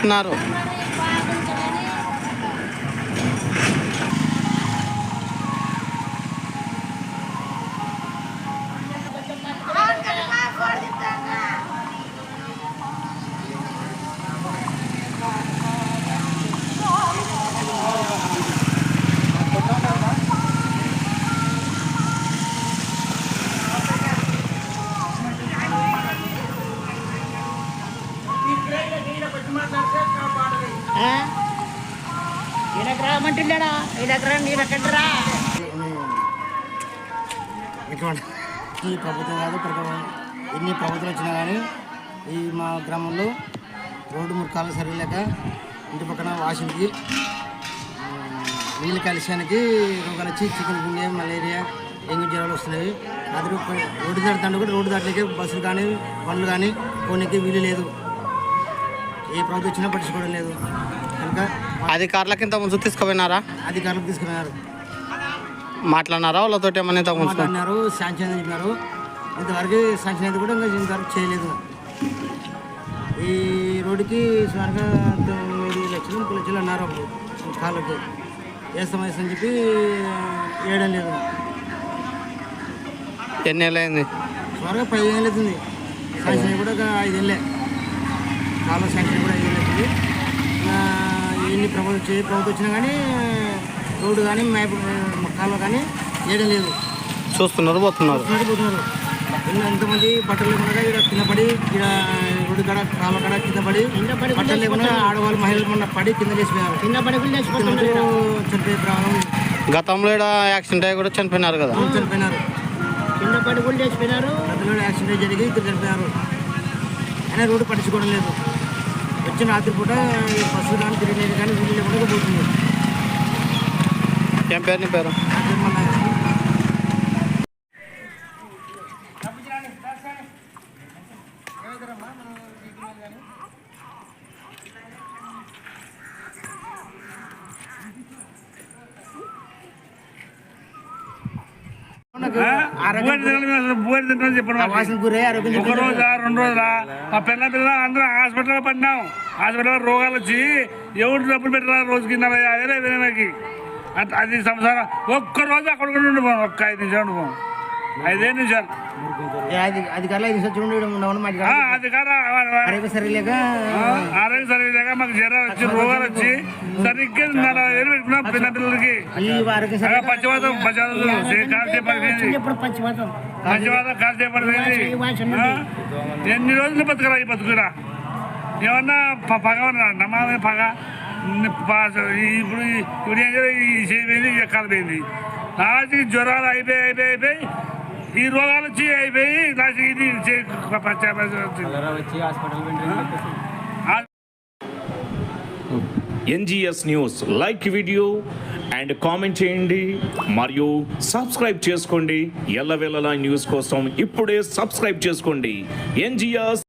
చేస్తున్నారు. రామంటున్నాడా నేనెక్కడరా ఎటువంటి ఈ ప్రభుత్వం కాదు ఎన్ని ప్రభుత్వాలు వచ్చినా కానీ ఈ మా గ్రామంలో రోడ్డు మురికాలు సరిలేక ఇంటి పక్కన వాషింగ్కి నీళ్ళు కలిసానికి రోగాలు వచ్చి చికెన్ గుండె మలేరియా డెంగ్యూ జ్వరాలు వస్తున్నాయి. అది రోడ్డు దాటుతాంటే కూడా రోడ్డు దాటలేకే బస్సులు కానీ బండ్లు కానీ కొనికి వీలు లేదు. ఏ ప్రభుత్వం వచ్చినా పట్టించుకోవడం లేదు కనుక అధికారుల కింద ముందు తీసుకుపోయినారా? అధికారులకు తీసుకున్నారు. మాట్లాడినారా వాళ్ళతో ఏమన్నా మాట్లాడినారు, శాంక్షన్ అని చెప్పినారు. ఇంతవరకు శాంక్షన్ అయితే కూడా ఇంకా ఇంతవరకు చేయలేదు. ఈ రోడ్డుకి సుమారుగా 9 లక్షలు 30 లక్షలు అన్నారు అప్పుడు కాళ్ళకి వేస్తామేస్తా అని చెప్పి వేయడం లేదు. ఎన్ని ఏళ్ళు అయింది? సుమారుగా 10 ఏళ్ళు అవుతుంది. శాంక్షన్ కూడా 5 ఏళ్ళే. కాళ్ళ శాంక్షన్ కూడా 5 ఏళ్ళు అవుతుంది. ఎన్ని ప్రభుత్వం వచ్చినా కానీ రోడ్డు కానీ కాలువ కానీ వేయడం లేదు. చూస్తున్నారు, పోతున్నారు. ఎంతమంది బట్టలు లేకుండా ఇక్కడ కింద పడి ఇక్కడ రోడ్డు కాడ కాలువ కాడ కింద పడి బట్టలు లేకుండా ఆడవాళ్ళు మహిళలు మొన్న పడి కింద లేచిపోయారు. చనిపోయే ప్రాబ్లం. గతంలో యాక్సిడెంట్ అయ్యి కూడా చనిపోయినారు కదా. చనిపోయినారు, కింద పడి కూడా లేచిపోయినారు. గతంలో యాక్సిడెంట్ జరిగి ఇద్దరు చనిపోయారు. అయినా రోడ్డు పట్టించుకోవడం లేదు. వచ్చిన రాత్రిపూట బస్సు కానీ తిరిగి కానీ వీళ్ళు లేకుండా పోతుంది. ఏం పేరు నీ పేరు? ఒక రోజా 2 రోజులా మా పిల్ల అందరూ హాస్పిటల్లో పడినాం. హాస్పిటల్లో రోగాలు వచ్చి ఎవరు డబ్బులు పెట్టారా రోజుకి 40,000 వేరేకి. అది సంసారం. ఒక్క రోజు అక్కడ కూడా ఉండిపోను. ఒక్క 5 నిమిషాలు ఉండిపోను. 5 నిమిషాలు అధికారులు 5 నిమిషాలు ఆరోగ్యం సరిలేక మాకు జ్వరాలు వచ్చి రోగాలు వచ్చి సరిగ్గా 40,000 పెట్టుకున్నాం. పిల్ల పిల్లలకి పచ్చివాతం కాల్చేపడిపోయింది. ఎన్ని రోజులు బతుకురా ఈ బతుకురా? ఏమన్నా పగ ఉన్నా మా పగ ఇప్పుడు ఈ చేయిపోయింది, ఎక్కాలి పోయింది. లాస్ట్కి జ్వరాలు అయిపోయి ఈ రోగాలు వచ్చి అయిపోయి లాస్ట్ ఇది NGS news like video and comment చేయండి మరియు సబ్స్క్రైబ్ చేసుకోండి. ఎల్లవేళలా న్యూస్ కోసం ఇప్పుడే సబ్స్క్రైబ్ చేసుకోండి. NGS